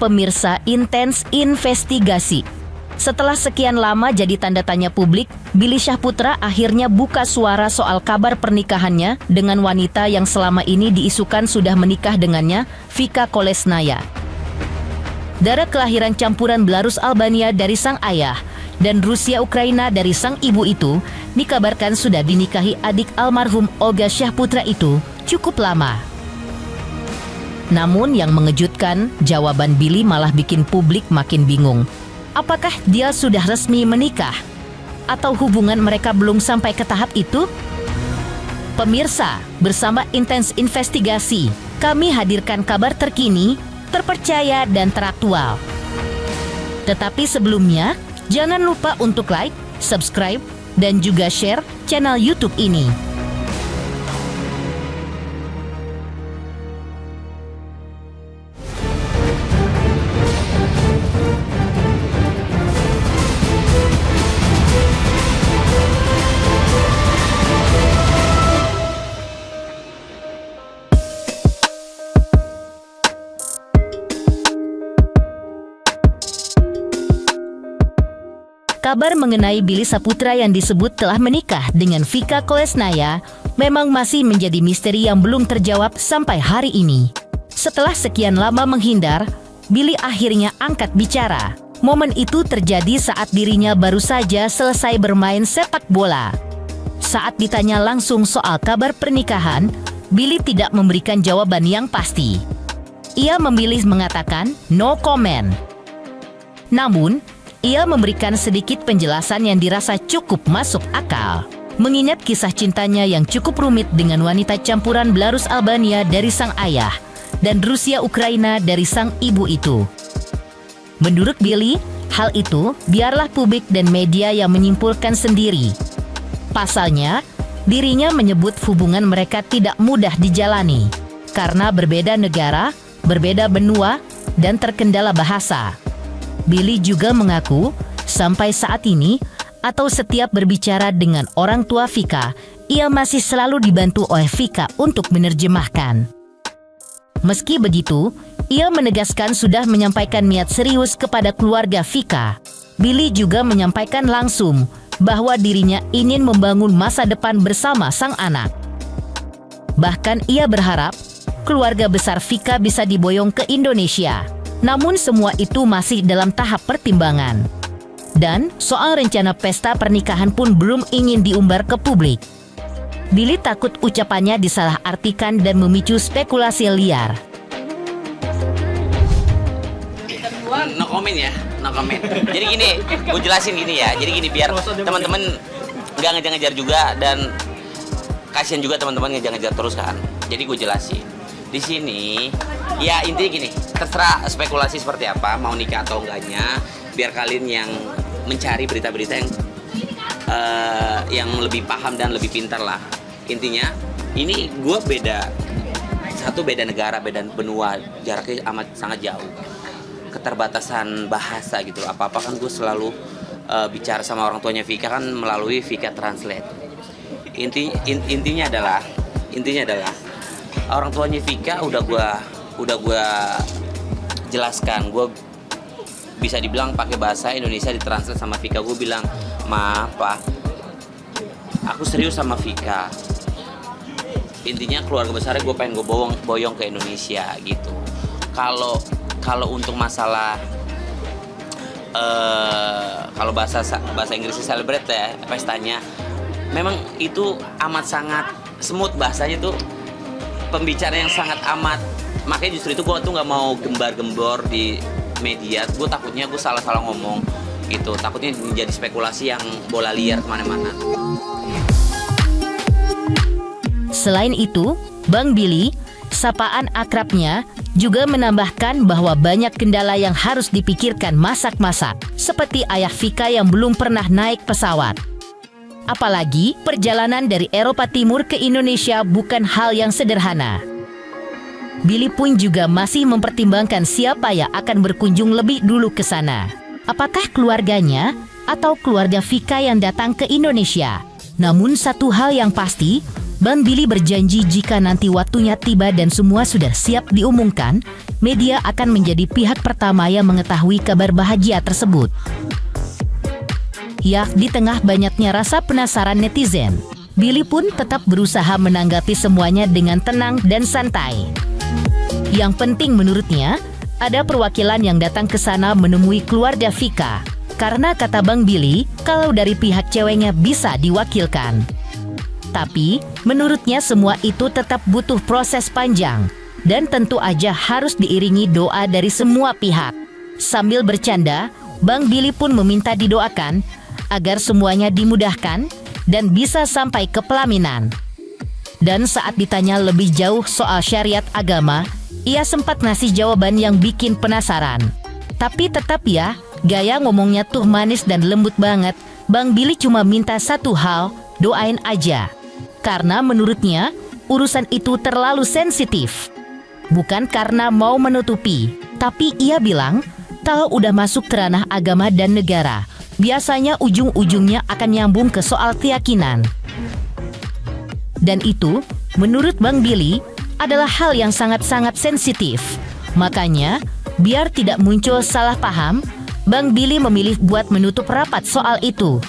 pemirsa intens investigasi. Setelah sekian lama jadi tanda tanya publik, Billy Syahputra akhirnya buka suara soal kabar pernikahannya dengan wanita yang selama ini diisukan sudah menikah dengannya, Vika Kolesnaya. Darah kelahiran campuran Belarus Albania dari sang ayah dan Rusia Ukraina dari sang ibu itu dikabarkan sudah dinikahi adik almarhum Olga Syahputra itu cukup lama. Namun yang mengejutkan, jawaban Billy malah bikin publik makin bingung. Apakah dia sudah resmi menikah? Atau hubungan mereka belum sampai ke tahap itu? Pemirsa, bersama Intens Investigasi, kami hadirkan kabar terkini, terpercaya dan teraktual. Tetapi sebelumnya, jangan lupa untuk like, subscribe, dan juga share channel YouTube ini. Kabar mengenai Billy Syahputra yang disebut telah menikah dengan Vika Kolesnaya memang masih menjadi misteri yang belum terjawab sampai hari ini. Setelah sekian lama menghindar, Billy akhirnya angkat bicara. Momen itu terjadi saat dirinya baru saja selesai bermain sepak bola. Saat ditanya langsung soal kabar pernikahan, Billy tidak memberikan jawaban yang pasti. Ia memilih mengatakan no comment. Namun, ia memberikan sedikit penjelasan yang dirasa cukup masuk akal. Mengingat kisah cintanya yang cukup rumit dengan wanita campuran Belarus Albania dari sang ayah dan Rusia Ukraina dari sang ibu itu. Menurut Billy, hal itu biarlah publik dan media yang menyimpulkan sendiri. Pasalnya, dirinya menyebut hubungan mereka tidak mudah dijalani karena berbeda negara, berbeda benua, dan terkendala bahasa. Billy juga mengaku sampai saat ini atau setiap berbicara dengan orang tua Vika, ia masih selalu dibantu oleh Vika untuk menerjemahkan. Meski begitu, ia menegaskan sudah menyampaikan niat serius kepada keluarga Vika. Billy juga menyampaikan langsung bahwa dirinya ingin membangun masa depan bersama sang anak. Bahkan ia berharap keluarga besar Vika bisa diboyong ke Indonesia. Namun semua itu masih dalam tahap pertimbangan. Dan soal rencana pesta pernikahan pun belum ingin diumbar ke publik. Billy takut ucapannya disalahartikan dan memicu spekulasi liar. No comment ya, no comment. Jadi gini, gue jelasin gini ya. Jadi gini biar teman-teman nggak ngejar-ngejar juga dan kasihan juga teman-teman ngejar-ngejar terus kan. Jadi gue jelasin. Di sini ya intinya gini, terserah spekulasi seperti apa, mau nikah atau enggaknya, biar kalian yang mencari berita-berita yang lebih paham dan lebih pintar lah. Intinya ini gue beda negara, beda benua, jaraknya amat sangat jauh, keterbatasan bahasa gitu. Apa-apa kan gue selalu bicara sama orang tuanya Vika kan melalui Vika Translate. Intinya adalah orang tuanya Vika udah gua jelaskan, gue bisa dibilang pakai bahasa Indonesia ditranslate sama Vika. Gue bilang, "Ma, Pa, aku serius sama Vika. Intinya keluarga besarnya gue pengen gue boyong ke Indonesia gitu. Kalau untuk masalah kalau bahasa Inggrisnya celebrate ya, pestanya, memang itu amat sangat smooth bahasanya tuh, pembicara yang sangat amat. Makanya justru itu gue tuh nggak mau gembar-gembor di media. Gue takutnya gue salah-salah ngomong gitu. Takutnya menjadi spekulasi yang bola liar kemana-mana." Selain itu, Bang Billy, sapaan akrabnya, juga menambahkan bahwa banyak kendala yang harus dipikirkan masak-masak, seperti ayah Vika yang belum pernah naik pesawat. Apalagi perjalanan dari Eropa Timur ke Indonesia bukan hal yang sederhana. Billy pun juga masih mempertimbangkan siapa yang akan berkunjung lebih dulu ke sana. Apakah keluarganya atau keluarga Vika yang datang ke Indonesia? Namun satu hal yang pasti, Bang Billy berjanji jika nanti waktunya tiba dan semua sudah siap diumumkan, media akan menjadi pihak pertama yang mengetahui kabar bahagia tersebut. Ya, di tengah banyaknya rasa penasaran netizen, Billy pun tetap berusaha menanggapi semuanya dengan tenang dan santai. Yang penting menurutnya, ada perwakilan yang datang ke sana menemui keluarga Vika. Karena kata Bang Billy, kalau dari pihak ceweknya bisa diwakilkan. Tapi, menurutnya semua itu tetap butuh proses panjang. Dan tentu aja harus diiringi doa dari semua pihak. Sambil bercanda, Bang Billy pun meminta didoakan agar semuanya dimudahkan dan bisa sampai ke pelaminan. Dan saat ditanya lebih jauh soal syariat agama, ia sempat ngasih jawaban yang bikin penasaran. Tapi tetap ya, gaya ngomongnya tuh manis dan lembut banget. Bang Billy cuma minta satu hal, doain aja. Karena menurutnya, urusan itu terlalu sensitif. Bukan karena mau menutupi, tapi ia bilang, kalau udah masuk ke ranah agama dan negara, biasanya ujung-ujungnya akan nyambung ke soal keyakinan. Dan itu, menurut Bang Billy, adalah hal yang sangat-sangat sensitif. Makanya, biar tidak muncul salah paham, Bang Billy memilih buat menutup rapat soal itu.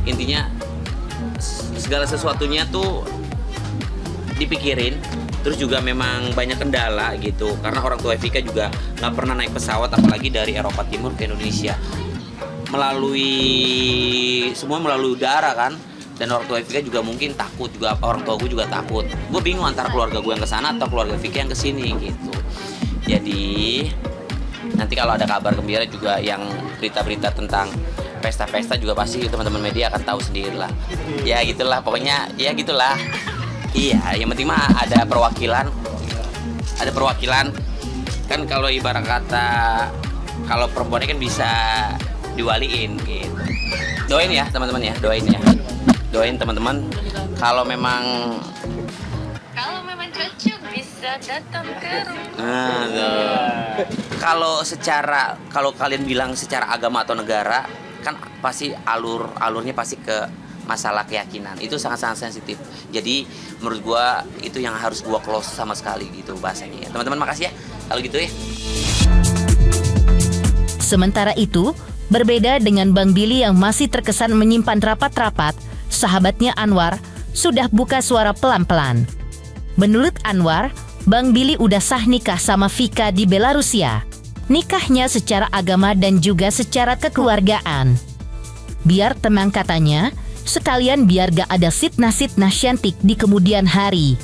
Intinya segala sesuatunya tuh dipikirin, terus juga memang banyak kendala gitu, karena orang tua Vika juga nggak pernah naik pesawat, apalagi dari Eropa Timur ke Indonesia, semua melalui udara kan. Dan orang tua Vika juga mungkin takut, juga orang tua gue juga takut. Gue bingung antara keluarga gue yang kesana atau keluarga Vika yang kesini gitu. Jadi nanti kalau ada kabar gembira juga, yang berita-berita tentang pesta-pesta juga pasti teman-teman media akan tahu sendiri lah. Ya gitulah, pokoknya ya gitulah. Iya, yang penting mah ada perwakilan. Ada perwakilan. Kan kalau ibarat kata, kalau perempuan kan bisa diwaliin gitu. Doain ya teman-teman ya, doain ya. Doain teman-teman kalau memang cocok bisa datang ke rumah. Kalau kalian bilang secara agama atau negara, kan pasti alurnya pasti ke masalah keyakinan. Itu sangat-sangat sensitif. Jadi menurut gua itu yang harus gua close sama sekali gitu bahasanya ya. Teman-teman makasih ya kalau gitu ya. Sementara itu, berbeda dengan Bang Billy yang masih terkesan menyimpan rapat-rapat, sahabatnya Anwar sudah buka suara pelan-pelan. Menurut Anwar, Bang Billy udah sah nikah sama Vika di Belarusia. Nikahnya secara agama dan juga secara kekeluargaan. Biar tenang katanya, sekalian biar gak ada sitnah-sitnah cantik di kemudian hari.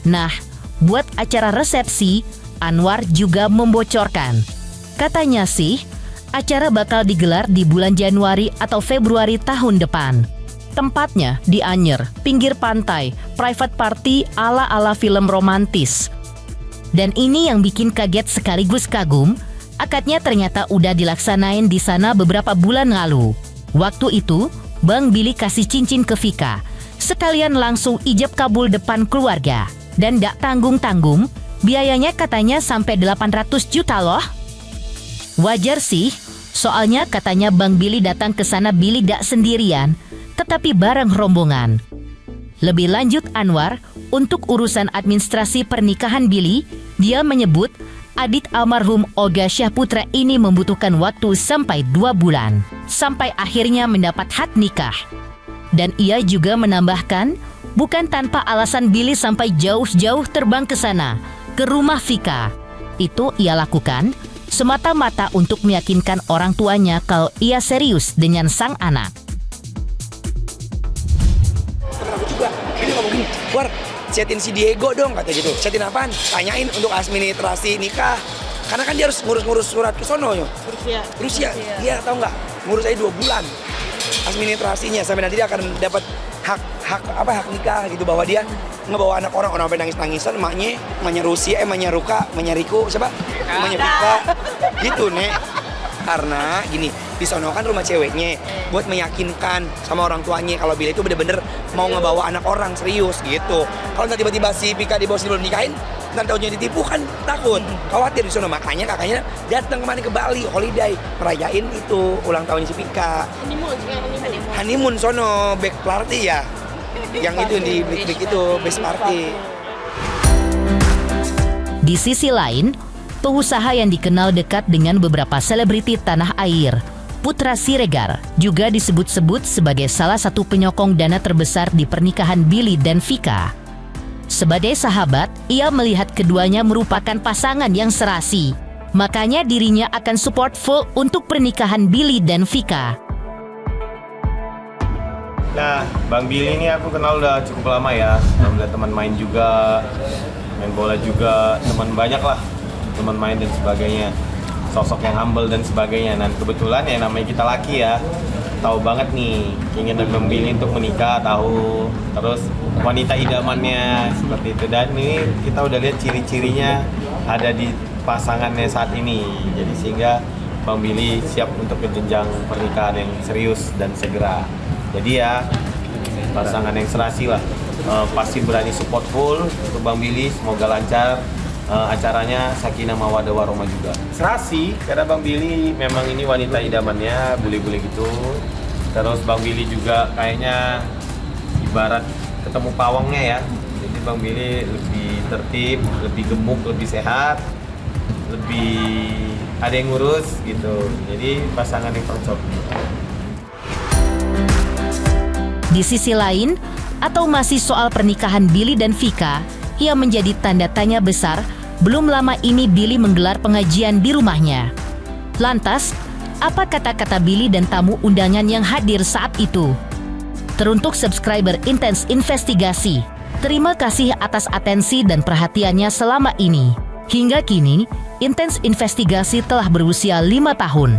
Nah, buat acara resepsi, Anwar juga membocorkan. Katanya sih, acara bakal digelar di bulan Januari atau Februari tahun depan. Tempatnya di Anyer, pinggir pantai, private party ala-ala film romantis. Dan ini yang bikin kaget sekaligus kagum, akadnya ternyata udah dilaksanain di sana beberapa bulan lalu. Waktu itu, Bang Billy kasih cincin ke Vika, sekalian langsung ijab kabul depan keluarga. Dan gak tanggung-tanggung, biayanya katanya sampai 800 juta loh. Wajar sih, soalnya katanya Bang Billy datang ke sana Billy gak sendirian, tetapi bareng rombongan. Lebih lanjut Anwar, untuk urusan administrasi pernikahan Billy, dia menyebut adik almarhum Olga Syahputra ini membutuhkan waktu sampai 2 bulan, sampai akhirnya mendapat hak nikah. Dan ia juga menambahkan, bukan tanpa alasan Billy sampai jauh-jauh terbang ke sana, ke rumah Vika. Itu ia lakukan semata-mata untuk meyakinkan orang tuanya kalau ia serius dengan sang anak. War, chatin si Diego dong, kata gitu. Chatin apaan? Tanyain untuk administrasi nikah. Karena kan dia harus ngurus-ngurus surat ke sono. Rusia. Dia tahu nggak? Ngurus aja 2 bulan. Administrasinya sampai nanti dia akan dapat hak nikah gitu, bahwa dia ngebawa anak orang sampai nangis-nangisan, emaknya Rusia, emaknya Ruka, emaknya Riku, siapa? Emaknya Vika. Gitu, Nek. Karena gini, di sono kan rumah ceweknya, buat meyakinkan sama orang tuanya kalau Billy itu bener-bener mau ngebawa anak orang serius gitu. Kalau nanti tiba-tiba si Vika dibawa sebelum nikahin, nanti tahunnya ditipu kan takut, khawatir di sono. Makanya kakaknya datang kemana ke Bali, holiday, merayain itu ulang tahunnya si Vika. Honeymoon sono, back party ya. yang itu di blik-blik itu base party. Di sisi lain, pengusaha yang dikenal dekat dengan beberapa selebriti tanah air, Putra Siregar, juga disebut-sebut sebagai salah satu penyokong dana terbesar di pernikahan Billy dan Vika. Sebagai sahabat, ia melihat keduanya merupakan pasangan yang serasi. Makanya dirinya akan support full untuk pernikahan Billy dan Vika. Nah, Bang Billy ini aku kenal udah cukup lama ya. Alhamdulillah teman main juga, main bola juga, teman banyak lah, teman main dan sebagainya. Sosok yang humble dan sebagainya. Dan kebetulan ya namanya kita laki ya, tahu banget nih keinginan Bang Billy untuk menikah, tahu. Terus wanita idamannya seperti itu. Dan ini kita udah lihat ciri-cirinya ada di pasangannya saat ini. Jadi sehingga Bang Billy siap untuk ke jenjang pernikahan yang serius dan segera. Jadi ya pasangan yang serasi lah. Pasti berani support full untuk Bang Billy, semoga lancar acaranya, sakinah mawaddah warahmah juga. Serasi karena Bang Billy memang ini wanita idamannya, bule-bule gitu. Terus Bang Billy juga kayaknya ibarat ketemu pawangnya ya. Jadi Bang Billy lebih tertib, lebih gemuk, lebih sehat, lebih ada yang ngurus gitu. Jadi pasangan yang cocok. Di sisi lain, atau masih soal pernikahan Billy dan Vika, yang menjadi tanda tanya besar, belum lama ini Billy menggelar pengajian di rumahnya. Lantas, apa kata-kata Billy dan tamu undangan yang hadir saat itu? Teruntuk subscriber Intens Investigasi, terima kasih atas atensi dan perhatiannya selama ini. Hingga kini, Intens Investigasi telah berusia 5 tahun.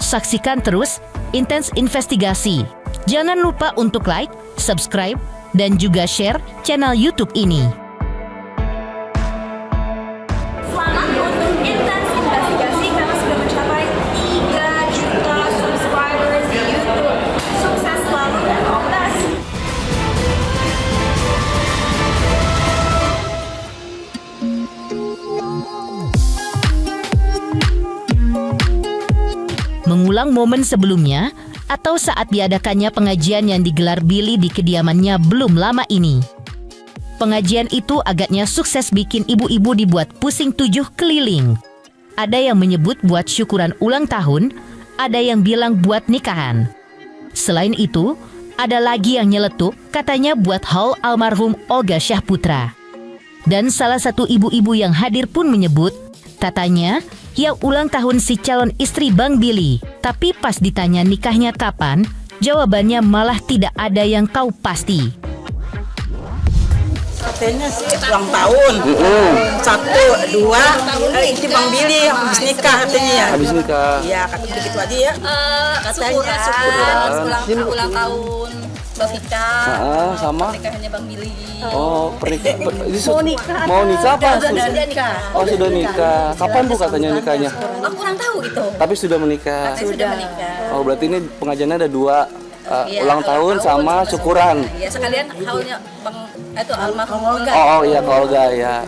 Saksikan terus Intens Investigasi. Jangan lupa untuk like, subscribe, dan juga share channel YouTube ini. Selamat untuk Intens Investigasi karena sudah mencapai 3 juta subscribers di YouTube. Sukses selalu dan all the best. Mengulang momen sebelumnya, atau saat diadakannya pengajian yang digelar Billy di kediamannya belum lama ini. Pengajian itu agaknya sukses bikin ibu-ibu dibuat pusing 7 keliling. Ada yang menyebut buat syukuran ulang tahun, ada yang bilang buat nikahan. Selain itu, ada lagi yang nyeletuk katanya buat haul almarhum Olga Syahputra. Dan salah satu ibu-ibu yang hadir pun menyebut, katanya yang ulang tahun si calon istri Bang Billy. Tapi pas ditanya nikahnya kapan, jawabannya malah tidak ada yang tahu pasti. Katanya sih ulang tahun. 1, 2, itu Bang Billy habis nikah katanya ya. Habis nikah. Iya, katanya begitu aja ya. syukuran ulang tahun Mbak Vika. Sama. Pernikahannya Bang Billy. Oh, pernikahan. Mau nikah apa? Sudah nikah. Oh, sudah nikah. Kapan Bu katanya nikahnya? Aku kurang tahu itu. Tapi sudah menikah. Sudah menikah. Oh, berarti ini pengajiannya ada 2, ulang tahun sama syukuran. Ya sekalian haulnya Bang itu almarhum Olga. Oh iya, ke Olga ya.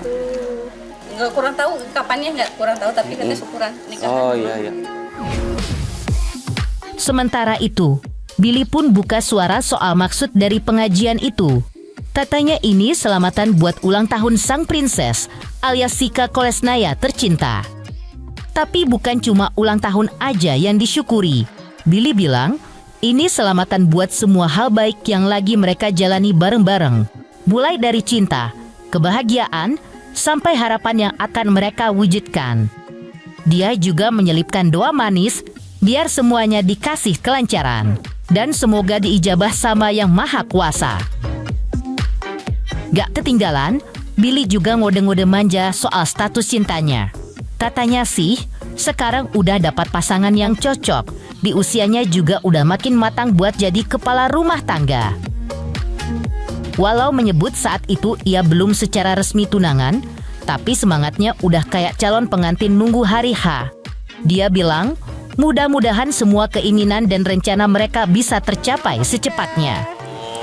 Nggak kurang tahu kapannya, nggak kurang tahu, tapi katanya syukuran nikah. Oh iya. Sementara itu, Billy pun buka suara soal maksud dari pengajian itu. Katanya ini selamatan buat ulang tahun sang princess alias Vika Kolesnaya tercinta. Tapi bukan cuma ulang tahun aja yang disyukuri. Billy bilang, ini selamatan buat semua hal baik yang lagi mereka jalani bareng-bareng. Mulai dari cinta, kebahagiaan, sampai harapan yang akan mereka wujudkan. Dia juga menyelipkan doa manis biar semuanya dikasih kelancaran. Dan semoga diijabah sama Yang Maha Kuasa. Gak ketinggalan, Billy juga ngode-ngode manja soal status cintanya. Katanya sih, sekarang udah dapat pasangan yang cocok. Di usianya juga udah makin matang buat jadi kepala rumah tangga. Walau menyebut saat itu ia belum secara resmi tunangan, tapi semangatnya udah kayak calon pengantin nunggu hari H. Dia bilang, mudah-mudahan semua keinginan dan rencana mereka bisa tercapai secepatnya.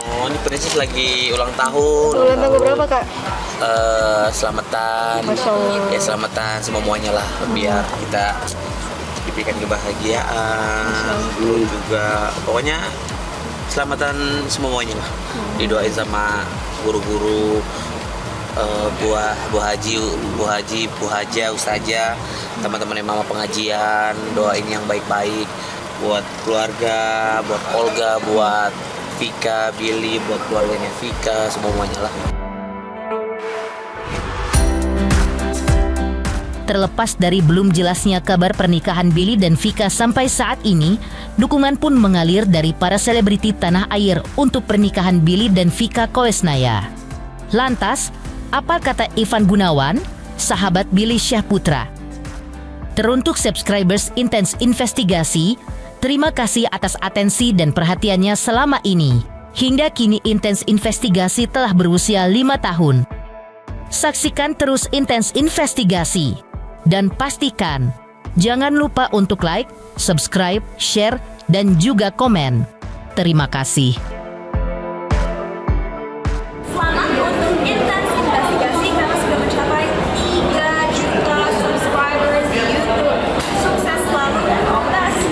Oh, ini Princess lagi ulang tahun. Ulang tahun berapa, Kak? Selamatan. Masya Allah. Ya selamatan semuanya lah, biar kita diberikan kebahagiaan. Dulu juga pokoknya keselamatan semuanya lah. Didoain sama guru-guru, Bu Haji, Bu Haja, Ustazah, teman-teman yang mama pengajian, doain yang baik-baik buat keluarga, buat Olga, buat Vika, Billy, buat keluarganya Vika, semuanya lah. Terlepas dari belum jelasnya kabar pernikahan Billy dan Vika sampai saat ini, dukungan pun mengalir dari para selebriti tanah air untuk pernikahan Billy dan Vika Kolesnaya. Lantas, apa kata Ivan Gunawan, sahabat Billy Syahputra? Teruntuk subscribers Intens Investigasi, terima kasih atas atensi dan perhatiannya selama ini. Hingga kini Intens Investigasi telah berusia 5 tahun. Saksikan terus Intens Investigasi. Dan pastikan, jangan lupa untuk like, subscribe, share, dan juga komen. Terima kasih. Selamat untuk Intens Investigasi karena sudah mencapai 3 juta subscribers di YouTube. Sukses selalu dan all the best.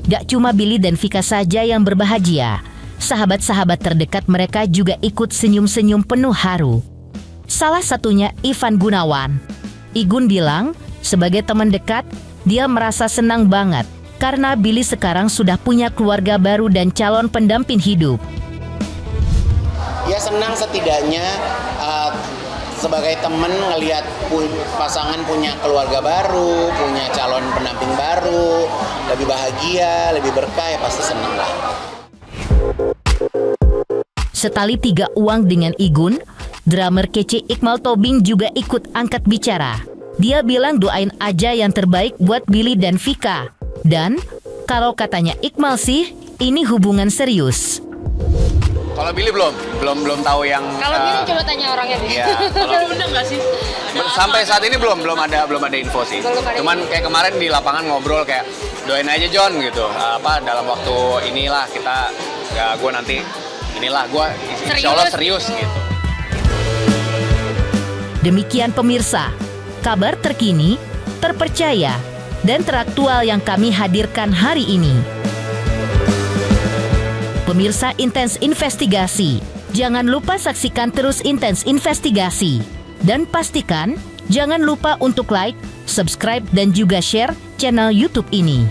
Gak cuma Billy dan Vika saja yang berbahagia, sahabat-sahabat terdekat mereka juga ikut senyum-senyum penuh haru. Salah satunya Ivan Gunawan. Igun bilang, sebagai teman dekat, dia merasa senang banget karena Billy sekarang sudah punya keluarga baru dan calon pendamping hidup. Ya senang setidaknya sebagai temen ngelihat pasangan punya keluarga baru, punya calon pendamping baru, lebih bahagia, lebih berkah, ya pasti senang lah. Setali 3 uang dengan Igun, drummer kece Iqmal Tobing juga ikut angkat bicara. Dia bilang doain aja yang terbaik buat Billy dan Vika. Dan, kalau katanya Iqmal sih, ini hubungan serius. Kalau Billy belum tahu yang. Kalau Billy coba tanya orangnya deh. Iya. Udah nggak sih? Sampai saat ini belum ada info sih. Cuman kayak kemarin di lapangan ngobrol kayak doain aja John gitu. Dalam waktu inilah kita, ya gue nanti inilah gue insya Allah serius gitu. Demikian pemirsa, kabar terkini, terpercaya, dan teraktual yang kami hadirkan hari ini. Pemirsa Intens Investigasi, jangan lupa saksikan terus Intens Investigasi. Dan pastikan, jangan lupa untuk like, subscribe, dan juga share channel YouTube ini.